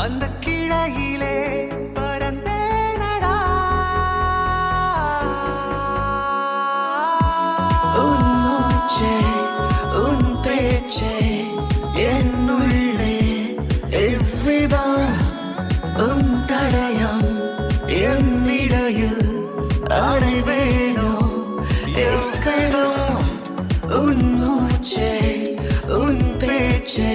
அந்த கிளையிலே பறந்தேனடா. உன் மூச்சே உன் பேச்சே என்னுள்ளே எவ்விதம் உன் தடயம் என்னிடையில் அடைவேனோ எக்கணம். உன் மூச்சே உன் பேச்சே